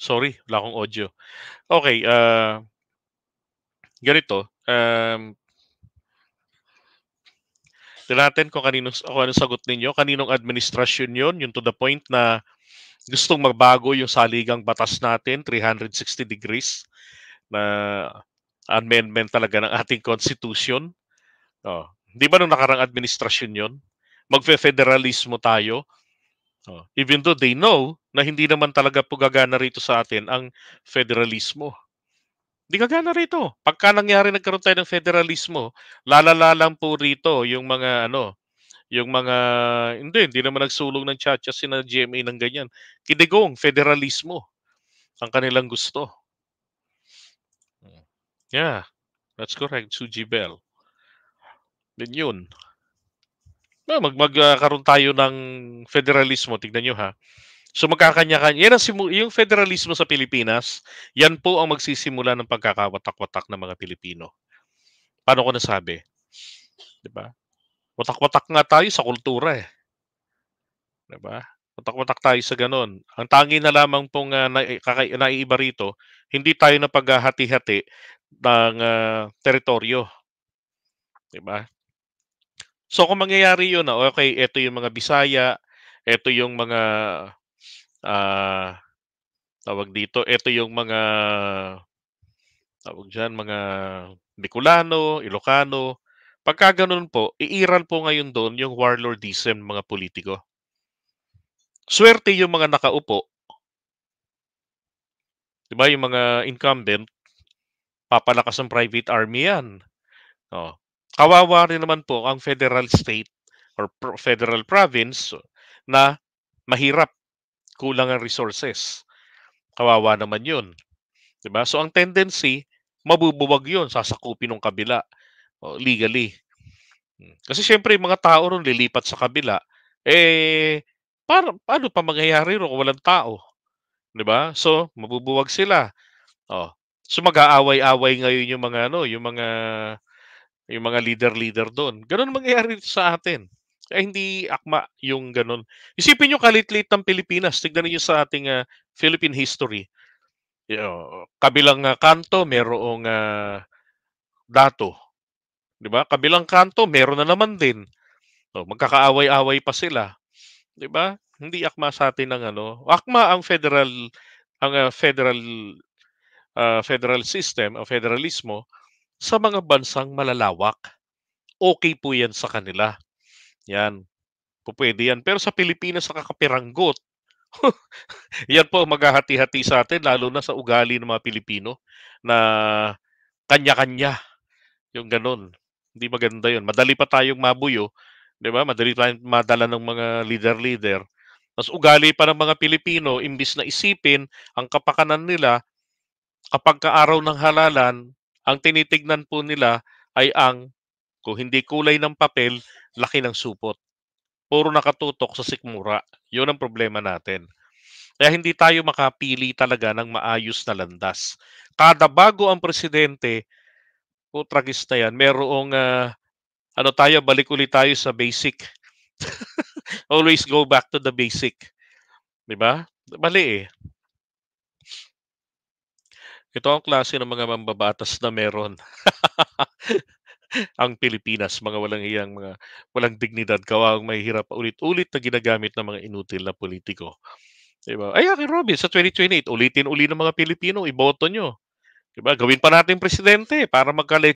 Sorry, wala akong audio. Okay, ganito, tignan natin kung anong sagot ninyo. Kaninong administrasyon 'yon, yung to the point na gustong magbago yung saligang batas natin, 360 degrees na amendment talaga ng ating constitution. Oh, 'di ba nung nakarang administrasyon 'yon? Magfe-federalismo tayo. Oh, even though they know na hindi naman talaga po gagana rito sa atin ang federalismo. Hindi gagana rito. Pagka nangyari nagkaroon tayo ng federalismo, lalala lang po rito yung mga ano, yung mga hindi naman nagsulong ng tiyatsa sina GMA ng ganyan. Kidigong federalismo ang kanilang gusto. Yeah, that's correct, Suji Bell. Din yun. Magkakaroon tayo ng federalismo, tignan nyo ha. So magkakanya-kanya, yan ang yung federalismo sa Pilipinas, yan po ang magsisimula ng pagkakawatak-watak ng mga Pilipino. Paano ko nasabi? 'Di ba? Watak-watak nga tayo sa kultura eh, 'di ba? Watak-watak tayo sa gano'n. Ang tangi na lamang pong naiiba rito, hindi tayo napaghahati-hati ng teritoryo, 'di ba? So kung mangyayari 'yun na okay, eto yung mga Bisaya, eto yung mga ah, tawag dito, eto yung mga tawag diyan, mga Bicolano, Ilocano. Pagka gano'n po, iiral po ngayon do'n yung warlordism ng mga politiko. Swerte yung mga nakaupo, 'di ba, yung mga incumbent, papalakas ng private army 'yan, oh. Kawawa rin naman po ang federal state or federal province na mahirap, kulang ang resources. Kawawa naman 'yun, 'di ba? So ang tendency, mabubuwag 'yun, sasakupin ng kabila, oh, legally. Kasi siyempre yung mga tao ro'n lilipat sa kabila, eh, paano pa mangyayari ro'n kung walang tao, 'di ba? So mabubuwag sila. Oh, so mag-aaway-away ngayon yung mga leader-leader do'n. Gano'n mangyayari dito sa atin. Kaya hindi akma yung gano'n. Isipin niyo kalit-liit ng Pilipinas, tignan niyo sa ating, Philippine history. Kabilang, kanto merong, dato, 'di ba? Kabilang kanto meron na naman din. Oh, magkakaaway-away pa sila, 'di ba? Hindi akma sa atin ang ano, akma ang federal system o federalismo sa mga bansang malalawak. Okay po 'yan sa kanila, 'yan, pupuwede 'yan. Pero sa Pilipinas sa kakapiranggot, 'yan po ang maghahati-hati sa atin lalo na sa ugali ng mga Pilipino na kanya-kanya, yung gano'n. Hindi maganda 'yun. Madali pa tayong mabuyo, 'di ba? Madali tayong madala ng mga leader-leader. Tas ugali pa ng mga Pilipino imbis na isipin ang kapakanan nila, kapagka araw ng halalan, ang tinitignan po nila ay ang kung hindi kulay ng papel, laki ng supot. Puro nakatutok sa sikmura. 'Yun ang problema natin. Kaya hindi tayo makapili talaga ng maayos na landas. Kada bago ang presidente, tragis na 'yan, merong, ano tayo, balik ulit tayo sa basic. Always go back to the basic, 'di ba? Mali, eh. Ito ang klase ng mga mambabatas na meron ang Pilipinas, mga walang hiyang, mga walang dignidad, kawawang mahihirap paulit-ulit na ginagamit ng mga inutil na politiko, 'di ba? Ay, Akin Robin, sa 2028 ulitin uli ng mga Pilipino, iboto niyo, 'di ba? Gawin pa nating presidente para